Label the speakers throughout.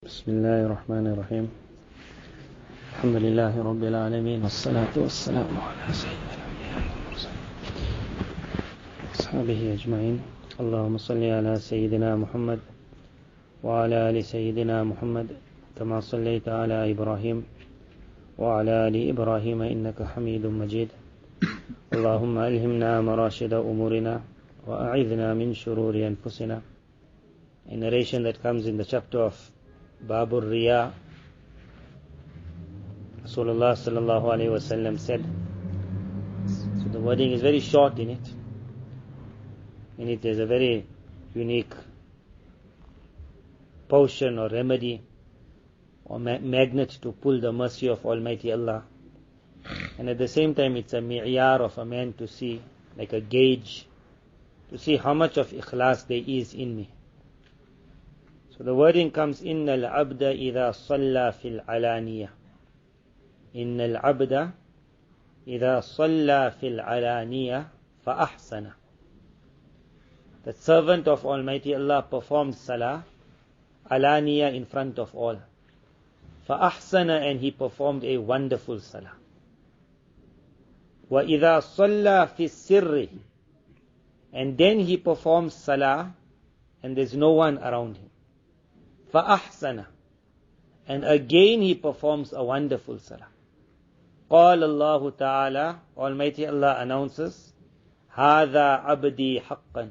Speaker 1: بسم الله الرحمن الرحيم الحمد لله رب العالمين والصلاة والسلام على سيدنا الأنبياء والمرسلين أصحابه أجمعين. اللهم صل على سيدنا محمد وعلى آل سيدنا محمد كما صليت على إبراهيم وعلى آل إبراهيم إنك حميد مجيد. اللهم ألهمنا مراشد أمورنا وأعذنا من شرور أنفسنا. A narration that comes in the chapter of Babur Riya, Rasulullah sallallahu alayhi wa sallam said, so the wording is very short in it. In it there's a very unique potion or remedy or magnet to pull the mercy of Almighty Allah. And at the same time it's a mi'yar of a man to see, like a gauge, to see how much of ikhlas there is in me. So the wording comes, إِنَّ الْعَبْدَ إِذَا صَلَّى فِي الْعَلَانِيَةِ إِنَّ الْعَبْدَ إِذَا صَلَّى فِي الْعَلَانِيَةِ فَأَحْسَنَ. The servant of Almighty Allah performs salah, alaniya, in front of all. فَأَحْسَنَ, and he performed a wonderful salah. وَإِذَا صَلَّى فِي السِّرِّ, and then he performs salah and there's no one around him. فَأَحْسَنَ, and again he performs a wonderful salah. قال الله تعالى, Almighty Allah announces, هَذَا عَبْدِي حَقًّا,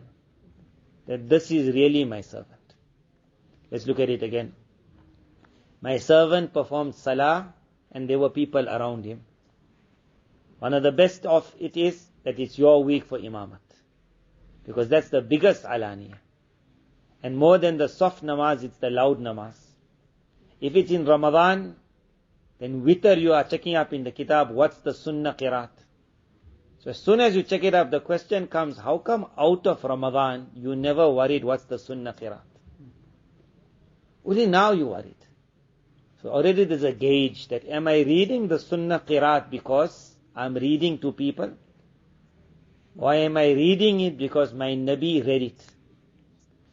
Speaker 1: that this is really my servant. Let's look at it again. My servant performed salah and there were people around him. One of the best of it is that it's your week for imamat, because that's the biggest alaniya. And more than the soft namaz, it's the loud namaz. If it's in Ramadan, then witr you are checking up in the kitab, what's the sunnah qiraat? So as soon as you check it up, the question comes, how come out of Ramadan you never worried what's the sunnah qiraat? Only now you worried. So already there's a gauge that, am I reading the sunnah qiraat because I'm reading to people? Or am I reading it because my Nabi read it?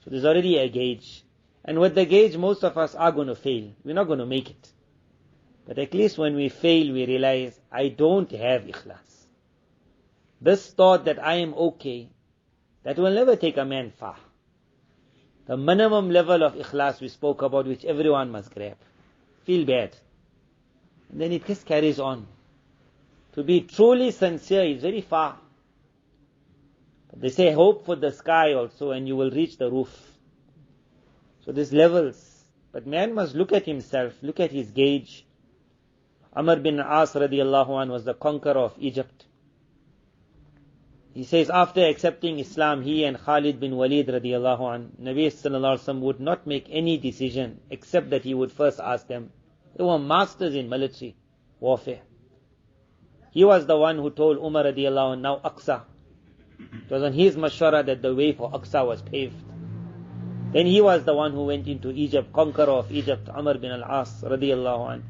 Speaker 1: So there's already a gauge. And with the gauge, most of us are going to fail. We're not going to make it. But at least when we fail, we realize, I don't have ikhlas. This thought that I am okay, that will never take a man far. The minimum level of ikhlas we spoke about, which everyone must grab. Feel bad. And then it just carries on. To be truly sincere is very far. They say hope for the sky also and you will reach the roof. So there's levels. But man must look at himself, look at his gauge. Amr bin As radiallahu anh was the conqueror of Egypt. He says after accepting Islam, he and Khalid bin Walid radiallahu anh, Nabi sallallahu alaihi wasallam would not make any decision except that he would first ask them. They were masters in military warfare. He was the one who told Umar radiallahu anh, now Aqsa. It was on his mashwara that the way for Aqsa was paved. Then he was the one who went into Egypt, conqueror of Egypt, Amr bin al-As radiyallahu anh.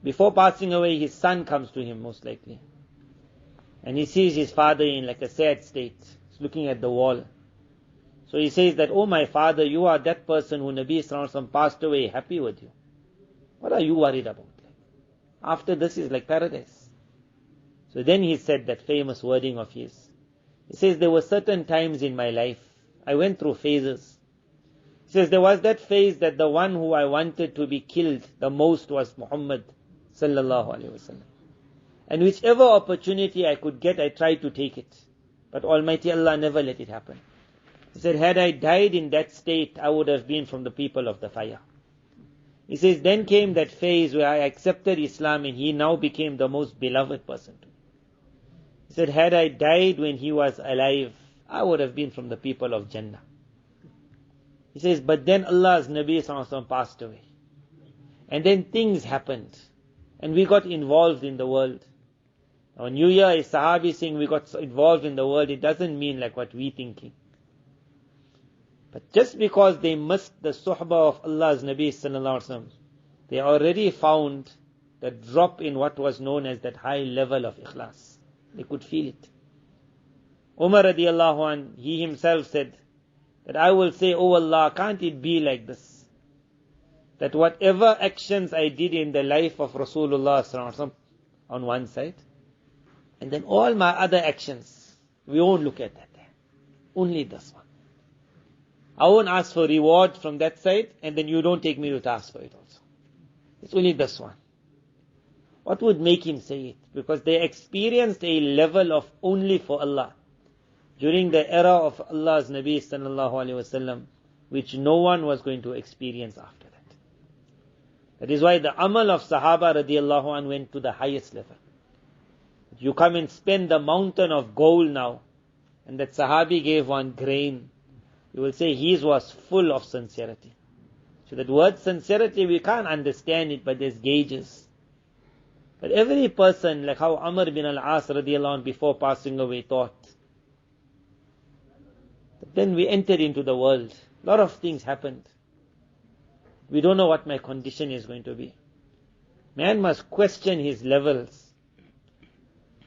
Speaker 1: Before passing away, his son comes to him most likely. And he sees his father in like a sad state. He's looking at the wall. So he says that, oh my father, you are that person who Nabi sallallahu alaihi wasallam passed away happy with you. What are you worried about? After this is like paradise. So then he said that famous wording of his. He says, there were certain times in my life, I went through phases. He says, there was that phase that the one who I wanted to be killed the most was Muhammad sallallahu alaihi wasallam. And whichever opportunity I could get, I tried to take it. But Almighty Allah never let it happen. He said, had I died in that state, I would have been from the people of the fire. He says, then came that phase where I accepted Islam and he now became the most beloved person to me. He said, had I died when he was alive, I would have been from the people of Jannah. He says, but then Allah's Nabi sallallahu alaihi wasallam passed away. And then things happened. And we got involved in the world. On New Year, a Sahabi saying we got involved in the world, it doesn't mean like what we thinking. But just because they missed the suhbah of Allah's Nabi sallallahu alaihi wasallam, they already found the drop in what was known as that high level of ikhlas. They could feel it. Umar radiallahu anh, he himself said that I will say, oh Allah, can't it be like this? that whatever actions I did in the life of Rasulullah sallallahu alaihi wasallam on one side, and then all my other actions, we won't look at that there. Only this one. I won't ask for reward from that side, and then you don't take me to task for it also. It's only this one. What would make him say it? Because they experienced a level of only for Allah during the era of Allah's Nabi sallallahu alaihi wasallam, which no one was going to experience after that. That is why the amal of Sahaba radiallahu anhu went to the highest level. You come and spend the mountain of gold now, and that Sahabi gave one grain, you will say his was full of sincerity. So that word sincerity, we can't understand it, but there's gauges. But every person, like how Amr bin al-As radiallahu anhu before passing away thought. But then we entered into the world. A lot of things happened. We don't know what my condition is going to be. Man must question his levels.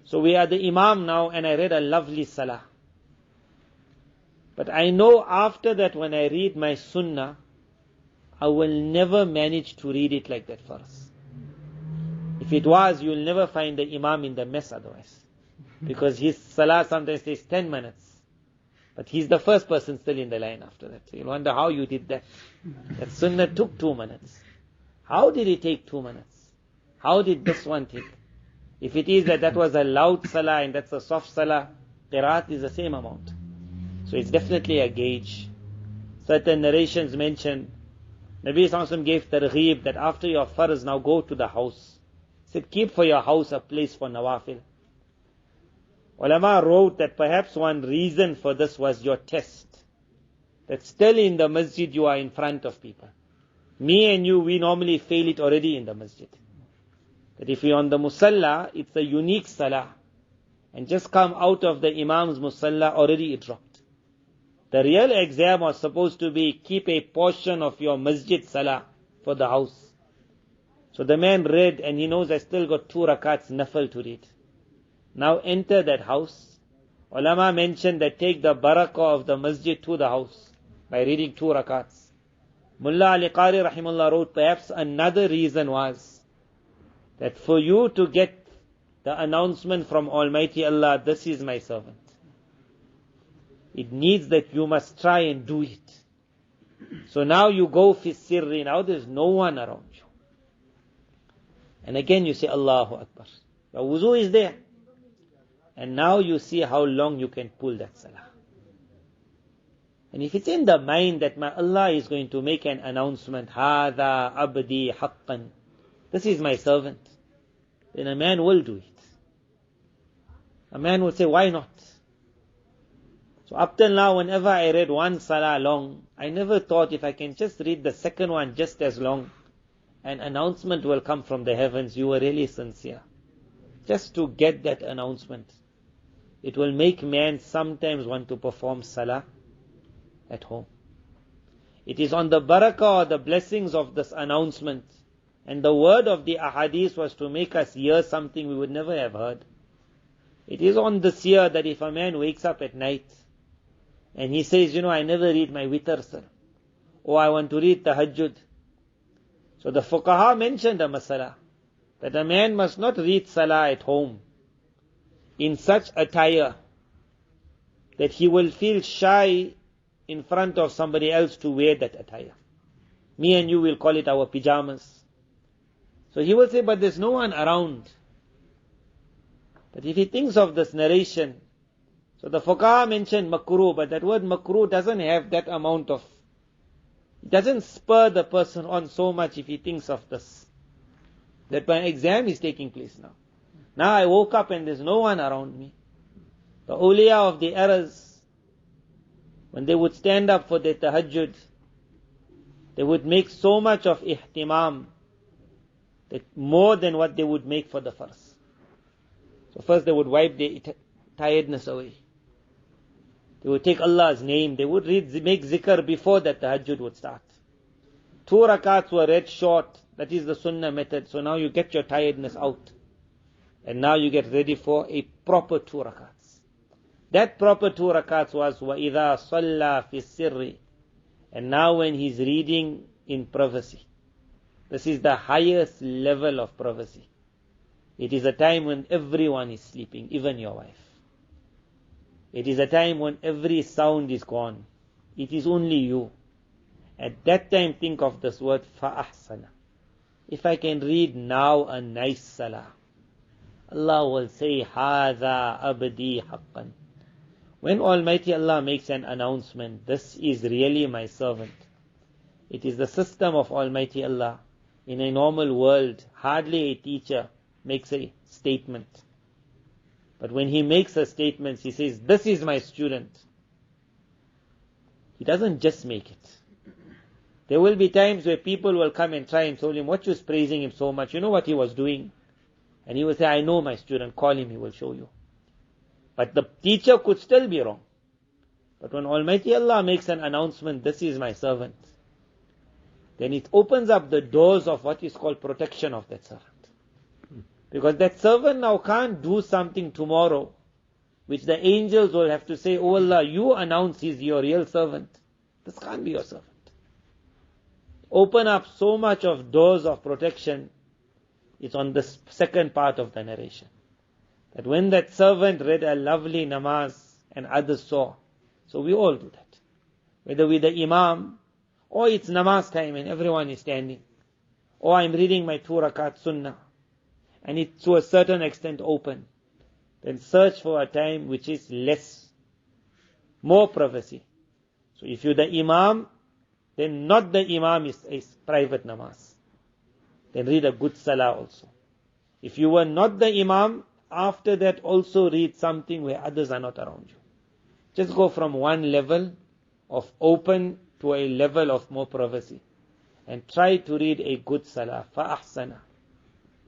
Speaker 1: So we are the Imam now, and I read a lovely salah. But I know after that when I read my sunnah, I will never manage to read it like that for us. If it was, you will never find the Imam in the mess otherwise. Because his salah sometimes takes 10 minutes. But he's the first person still in the line after that. So you'll wonder how you did that. That sunnah took 2 minutes. How did it take 2 minutes? How did this one take? If it is that was a loud salah and that's a soft salah, qiraat is the same amount. So it's definitely a gauge. Certain narrations mention, Nabi Sallallahu Alaihi Wasallam gave targheeb that after your farz, now go to the house. He said, keep for your house a place for nawafil. Ulama wrote that perhaps one reason for this was your test. That still in the masjid you are in front of people. Me and you, we normally fail it already in the masjid. That if you're on the musalla, it's a unique salah. And just come out of the imam's musalla, already it dropped. The real exam was supposed to be, keep a portion of your masjid salah for the house. So the man read, and he knows I still got 2 rakats nafil to read. Now enter that house. Ulama mentioned that take the barakah of the masjid to the house by reading 2 rakats. Mullah Ali Qari rahimullah wrote, perhaps another reason was that for you to get the announcement from Almighty Allah, this is my servant. It needs that you must try and do it. So now you go fi sirri, now there's no one around you. And again you say Allahu Akbar. Your wuzu is there. And now you see how long you can pull that salah. And if it's in the mind that my Allah is going to make an announcement, Hada abdi haqqan, this is my servant, then a man will do it. A man will say, why not? So up till now, whenever I read one salah long, I never thought if I can just read the second one just as long, an announcement will come from the heavens, you were really sincere. Just to get that announcement. It will make man sometimes want to perform salah at home. It is on the barakah or the blessings of this announcement. And the word of the ahadith was to make us hear something we would never have heard. It is on this year that if a man wakes up at night and he says, I never read my witr, sir, or I want to read tahajjud. So the fuqaha mentioned a masala that a man must not read salah at home in such attire that he will feel shy in front of somebody else to wear that attire. Me and you will call it our pyjamas. So he will say, but there's no one around. But if he thinks of this narration, so the fuqaha mentioned makruh, but that word makruh doesn't have that amount of, it doesn't spur the person on so much if he thinks of this. That my exam is taking place now. Now I woke up and there's no one around me. The awliya of the eras, when they would stand up for their tahajjud, they would make so much of ihtimam, that more than what they would make for the farz. So first they would wipe their tiredness away. They would take Allah's name. They would make zikr before that tahajjud would start. 2 rakats were read short. That is the sunnah method. So now you get your tiredness out. And now you get ready for a proper 2 rakats. That proper 2 rakats was وَإِذَا صَلَّى فِي السِّرِّ. And now when he's reading in privacy. This is the highest level of privacy. It is a time when everyone is sleeping, even your wife. It is a time when every sound is gone. It is only you. At that time, think of this word, فَأَحْسَنَ. If I can read now a nice salah, Allah will say, هَذَا أَبْدِي حَقًّا. When Almighty Allah makes an announcement, this is really my servant. It is the system of Almighty Allah. In a normal world, hardly a teacher makes a statement. But when he makes a statement, he says, this is my student. He doesn't just make it. There will be times where people will come and try and tell him, what you praising him so much? You know what he was doing? And he will say, I know my student, call him, he will show you. But the teacher could still be wrong. But when Almighty Allah makes an announcement, this is my servant, then it opens up the doors of what is called protection of that servant. Because that servant now can't do something tomorrow, which the angels will have to say, oh Allah, you announce he's your real servant. This can't be your servant. Open up so much of doors of protection. It's on the second part of the narration. That when that servant read a lovely namaz and others saw, so we all do that. Whether we're the imam, or it's namaz time and everyone is standing, or I'm reading my 2 rakat sunnah, and it's to a certain extent open, then search for a time which is more privacy. So if you're the imam, then not the imam is a private namaz. Then read a good salah also. If you were not the imam, after that also read something where others are not around you. Just go from one level of open to a level of more privacy. And try to read a good salah. فَأَحْسَنَ.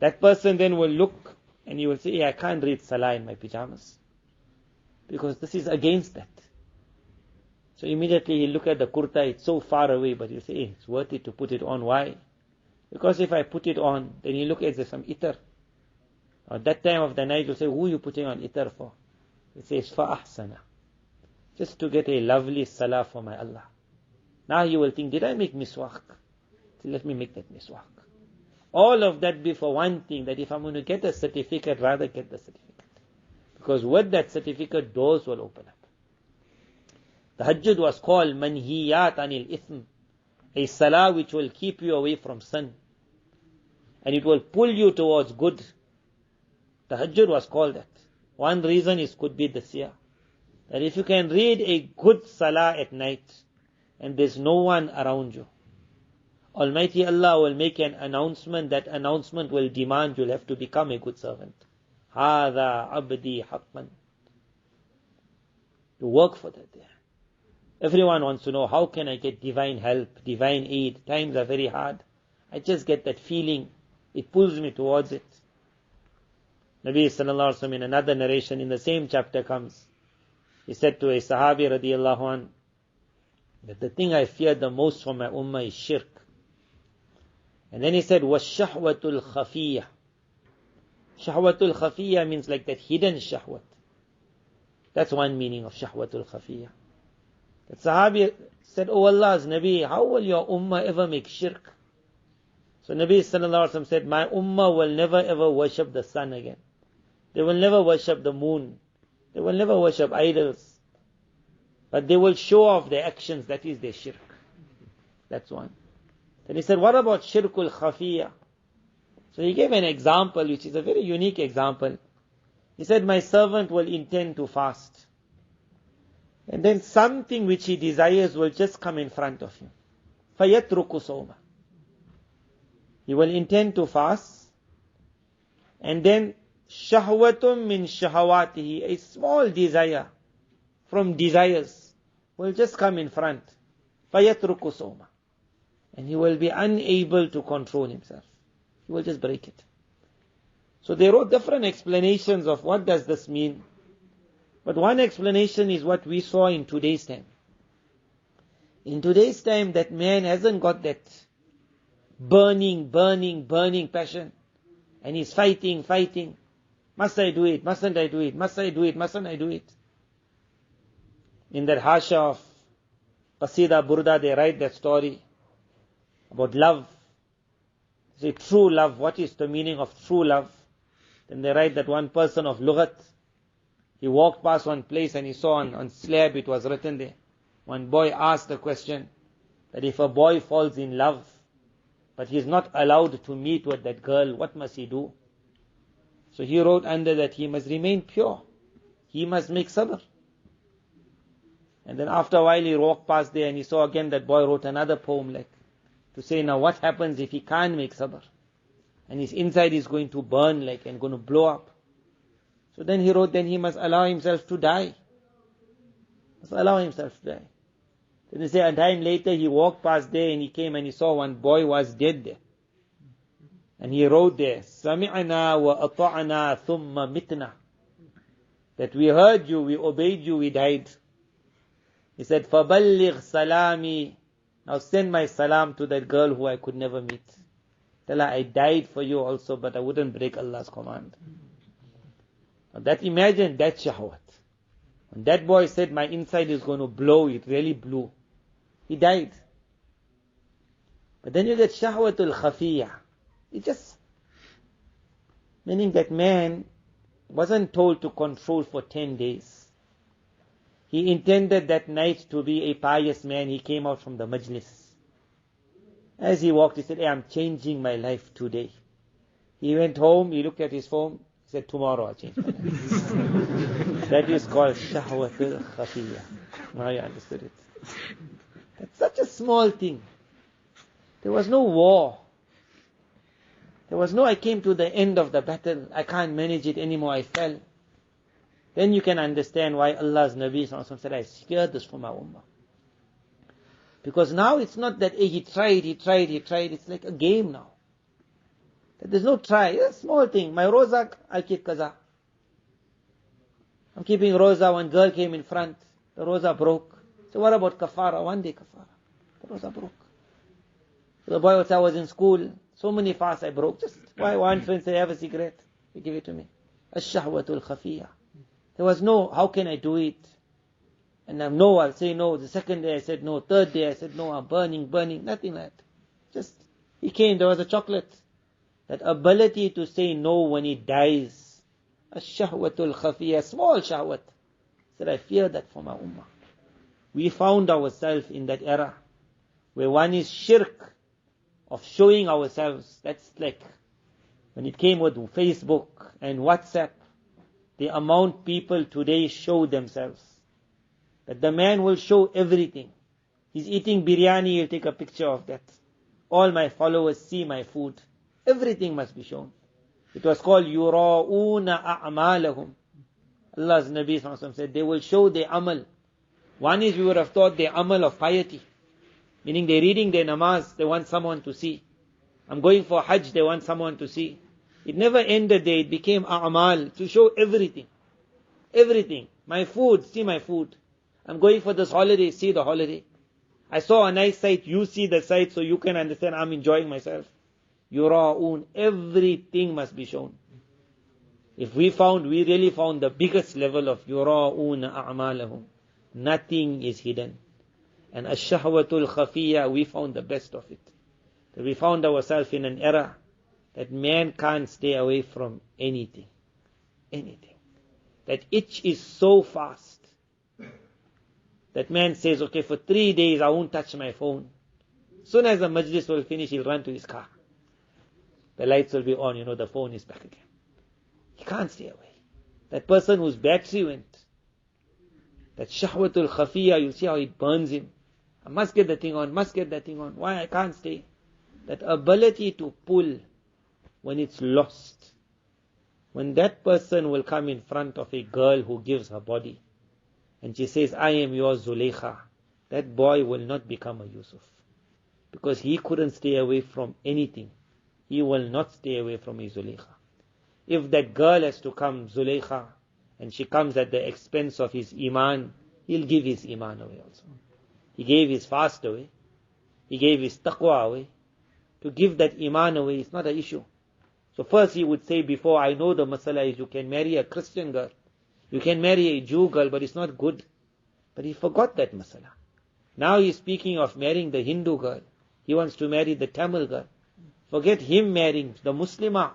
Speaker 1: That person then will look and he will say, hey, I can't read salah in my pajamas. Because this is against that. So immediately he'll look at the kurta, it's so far away, but he'll say, hey, it's worth it to put it on. Why? Because if I put it on, then he'll look at there's some itar. At that time of the night, he'll say, who are you putting on itar for? He says, فَأَحْسَنَ. Just to get a lovely salah for my Allah. Now you will think, did I make miswak? So let me make that miswak. All of that be for one thing, that if I'm going to get a certificate, rather get the certificate. Because with that certificate, doors will open up. The Tahajjud was called manhiyat anil ithm, a salah which will keep you away from sin. And it will pull you towards good. The Tahajjud was called that. One reason is could be this year. That if you can read a good salah at night, and there's no one around you, Almighty Allah will make an announcement. That announcement will demand you'll have to become a good servant. هَذَا عَبْدِي حَقًّا. To work for that there. Everyone wants to know, how can I get divine help, divine aid? Times are very hard. I just get that feeling. It pulls me towards it. Nabi sallallahu alaihi wasallam in another narration in the same chapter comes. He said to a Sahabi radiallahu anh, that the thing I fear the most for my ummah is shirk. And then he said, وَالشَّحْوَةُ الْخَفِيَّةُ. Shahwatul khafiyya means like that hidden shahwat. That's one meaning of shahwatul khafiyya. That Sahabi said, oh Allah's Nabi, how will your ummah ever make shirk? So Nabi sallallahu alaihi wasallam said, my ummah will never ever worship the sun again. They will never worship the moon. They will never worship idols. But they will show off their actions, that is their shirk. That's one. Then he said, what about shirkul khafiyya? So he gave an example, which is a very unique example. He said, my servant will intend to fast. And then something which he desires will just come in front of him. فَيَتْرُكُ صَوْمًا. He will intend to fast. And then, shahwatum min shahawatihi, a small desire from desires will just come in front. فَيَتْرُكُ صَوْمًا. And he will be unable to control himself. He will just break it. So they wrote different explanations of what does this mean. But one explanation is what we saw in today's time. In today's time, that man hasn't got that burning passion. And he's fighting. Must I do it? Mustn't I do it? Must I do it? Mustn't I do it? In that Hasha of Qasida Burda, they write that story about love. Say true love, what is the meaning of true love? Then they write that one person of Lughat, he walked past one place and he saw on slab it was written there. One boy asked the question that if a boy falls in love, but he is not allowed to meet with that girl, what must he do? So he wrote under that he must remain pure. He must make sabr. And then after a while he walked past there and he saw again that boy wrote another poem like to say, now what happens if he can't make sabr? And his inside is going to burn like and going to blow up. So then he wrote, then he must allow himself to die. Must allow himself to die. Then he said a time later he walked past there and he came and he saw one boy was dead there. And he wrote there, Sami'na wa ata'na thumma mitna. That we heard you, we obeyed you, we died. He said, فَبَلِّغْ salami. Now send my salam to that girl who I could never meet. Tell her I died for you also, but I wouldn't break Allah's command. Now that imagine that shahwat. When that boy said my inside is going to blow, it really blew. He died. But then you get shahwatul khafiyah. It just, meaning that man wasn't told to control for 10 days. He intended that night to be a pious man. He came out from the majlis. As he walked, he said, hey, I'm changing my life today. He went home, he looked at his phone, he said, tomorrow I'll change my life. That is called shahwatul khafiyah. Now you understood it. That's such a small thing. There was no war. There was no, I came to the end of the battle, I can't manage it anymore, I fell. Then you can understand why Allah's Nabi said, I fear this for my ummah. Because now it's not that he tried, it's like a game now. That there's no try, it's a small thing. My roza, I'll keep qaza. I'm keeping roza, one girl came in front, the roza broke. So what about kafara? One day kafara. The roza broke. So the boy would say, I was in school, so many fasts I broke. Just why one friend said, have a cigarette, you give it to me. Ash-shahwatul khafiyah. There was no, how can I do it? And no, I'll say no. The second day I said no. Third day I said no, I'm burning. Nothing like that. Just, he came, there was a chocolate. That ability to say no when he dies. Ash-shahwatul khafiyah, small shahwat. Said, I fear that for my ummah. We found ourselves in that era where one is shirk of showing ourselves. That's like when it came with Facebook and WhatsApp, the amount people today show themselves. That the man will show everything. He's eating biryani, he'll take a picture of that. All my followers see my food. Everything must be shown. It was called yura'una a'malahum. Allah's Nabi said, they will show their amal. One is we would have thought their amal of piety. Meaning they're reading their namaz, they want someone to see. I'm going for hajj, they want someone to see. It never ended there, it became a'mal, to show everything. Everything. My food, see my food. I'm going for this holiday, see the holiday. I saw a nice sight, you see the sight so you can understand I'm enjoying myself. Yura'un, everything must be shown. If we really found the biggest level of yura'un a'malahum. Nothing is hidden. And ash-shahwatul khafiyah, we found the best of it. That we found ourselves in an era that man can't stay away from anything. Anything. That itch is so fast. That man says, okay, for 3 days I won't touch my phone. Soon as the majlis will finish, he'll run to his car. The lights will be on, the phone is back again. He can't stay away. That person whose battery went, that shahwatul khafiyah, you see how it burns him. I must get the thing on, Why I can't stay? That ability to pull when it's lost. When that person will come in front of a girl who gives her body, and she says, I am your Zulaykha, that boy will not become a Yusuf. Because he couldn't stay away from anything. He will not stay away from his Zulaykha. If that girl has to come, Zulaykha, and she comes at the expense of his iman, he'll give his iman away also. He gave his fast away. He gave his taqwa away. To give that iman away is not an issue. So first he would say, before I know the masala is you can marry a Christian girl. You can marry a Jew girl, but it's not good. But he forgot that masala. Now he's speaking of marrying the Hindu girl. He wants to marry the Tamil girl. Forget him marrying the Muslimah.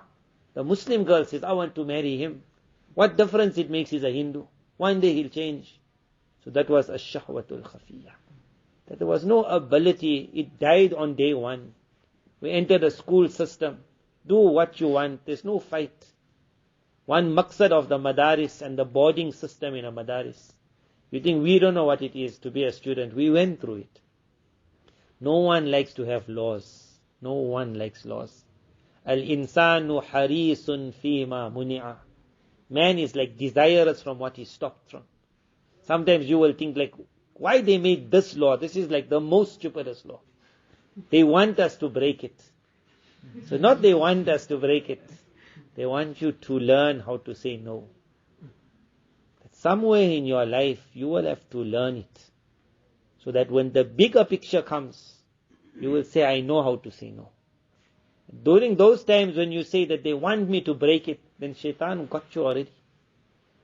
Speaker 1: The Muslim girl says, I want to marry him. What difference it makes he's a Hindu? One day he'll change. So that was ash-shahwatul khafiyya. That there was no ability. It died on day one. We entered a school system. Do what you want. There's no fight. One maqsad of the madaris and the boarding system in a madaris. You think we don't know what it is to be a student. We went through it. No one likes to have laws. No one likes laws. Al-insanu harisun fima muni'a. Man is like desirous from what he stopped from. Sometimes you will think like, why they made this law? This is like the most stupidest law. They want us to break it. So not they want us to break it. They want you to learn how to say no. That somewhere in your life, you will have to learn it. So that when the bigger picture comes, you will say, I know how to say no. During those times when you say that they want me to break it, then shaitan got you already.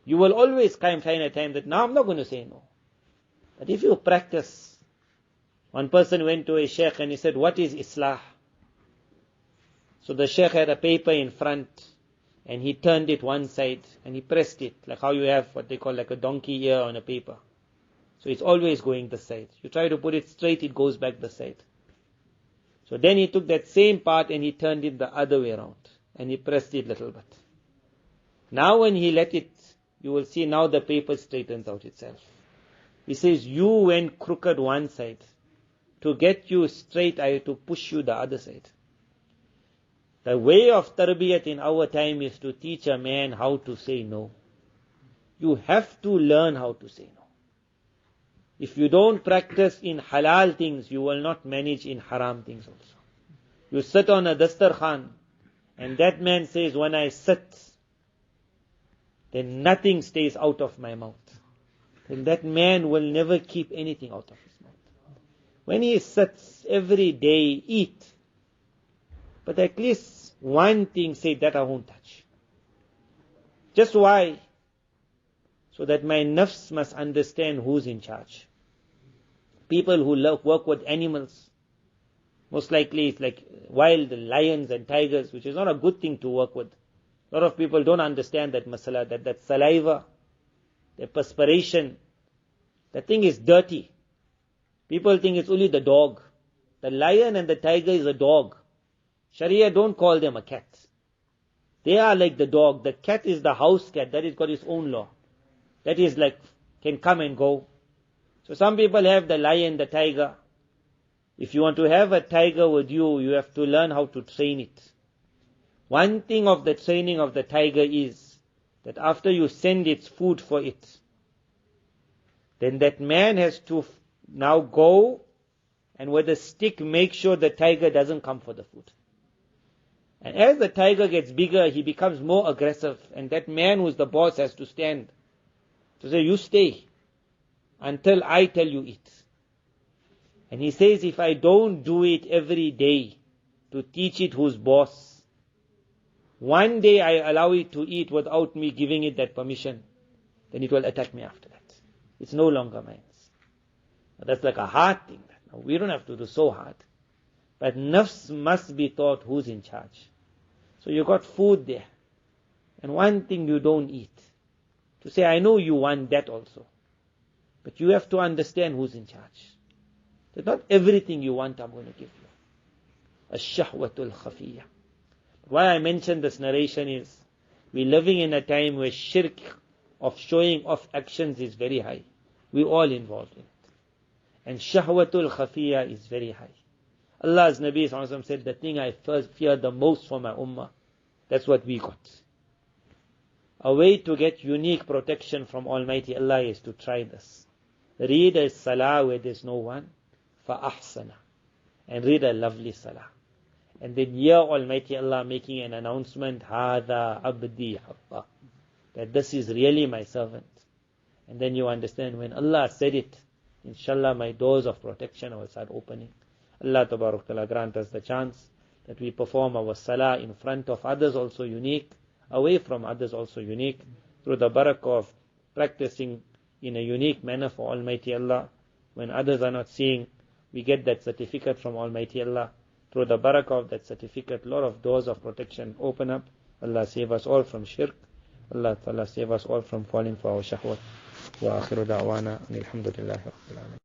Speaker 1: You will always find a time that now I'm not going to say no. But if you practice, one person went to a sheikh and he said, what is Islah? So the sheikh had a paper in front and he turned it one side and he pressed it, like how you have what they call like a donkey ear on a paper. So it's always going this side. You try to put it straight, it goes back the side. So then he took that same part and he turned it the other way around and he pressed it a little bit. Now when he let it, you will see now the paper straightens out itself. He says, you went crooked one side. To get you straight, I have to push you the other side. The way of tarbiyat in our time is to teach a man how to say no. You have to learn how to say no. If you don't practice in halal things, you will not manage in haram things also. You sit on a dastarkhan, and that man says, when I sit, then nothing stays out of my mouth. Then that man will never keep anything out of his mouth. When he sits every day, eat. But at least one thing, say that I won't touch. Just why? So that my nafs must understand who's in charge. People who work with animals, most likely it's like wild lions and tigers, which is not a good thing to work with. A lot of people don't understand that masala, that saliva, the perspiration, that thing is dirty. People think it's only the dog. The lion and the tiger is a dog. Sharia don't call them a cat. They are like the dog. The cat is the house cat. That has got its own law. That is like, can come and go. So some people have the lion, the tiger. If you want to have a tiger with you, you have to learn how to train it. One thing of the training of the tiger is that after you send its food for it, then that man has to now go and with a stick make sure the tiger doesn't come for the food. And as the tiger gets bigger, he becomes more aggressive, and that man who's the boss has to stand to say, you stay until I tell you it. And he says, if I don't do it every day to teach it who's boss, one day I allow it to eat without me giving it that permission, then it will attack me after that. It's no longer mine. That's like a hard thing. Now, we don't have to do so hard. But nafs must be taught who's in charge. So you got food there. And one thing you don't eat. To say, I know you want that also. But you have to understand who's in charge. That not everything you want I'm going to give you. Ash-shahwatul khafiyya. Why I mention this narration is, we're living in a time where shirk of showing off actions is very high. We're all involved in it. And shahwatul khafiyya is very high. Allah's Nabi ﷺ said, the thing I first fear the most for my ummah, that's what we got. A way to get unique protection from Almighty Allah is to try this. Read a salah where there's no one, فَأَحْسَنَ, and read a lovely salah. And then hear Almighty Allah making an announcement, هَذَا عَبْدِي حَقَّ, that this is really my servant. And then you understand, when Allah said it, inshallah my doors of protection will start opening. Allah Tabarak Ta'ala grant us the chance that we perform our salah in front of others also unique, away from others also unique, through the barakah of practicing in a unique manner for Almighty Allah. When others are not seeing, we get that certificate from Almighty Allah through the barakah of that certificate, a lot of doors of protection open up. Allah save us all from shirk. Allah Ta'ala save us all from falling for our shahwat. Wa akhiru da'wana alhamdulillahi rabbil alamin.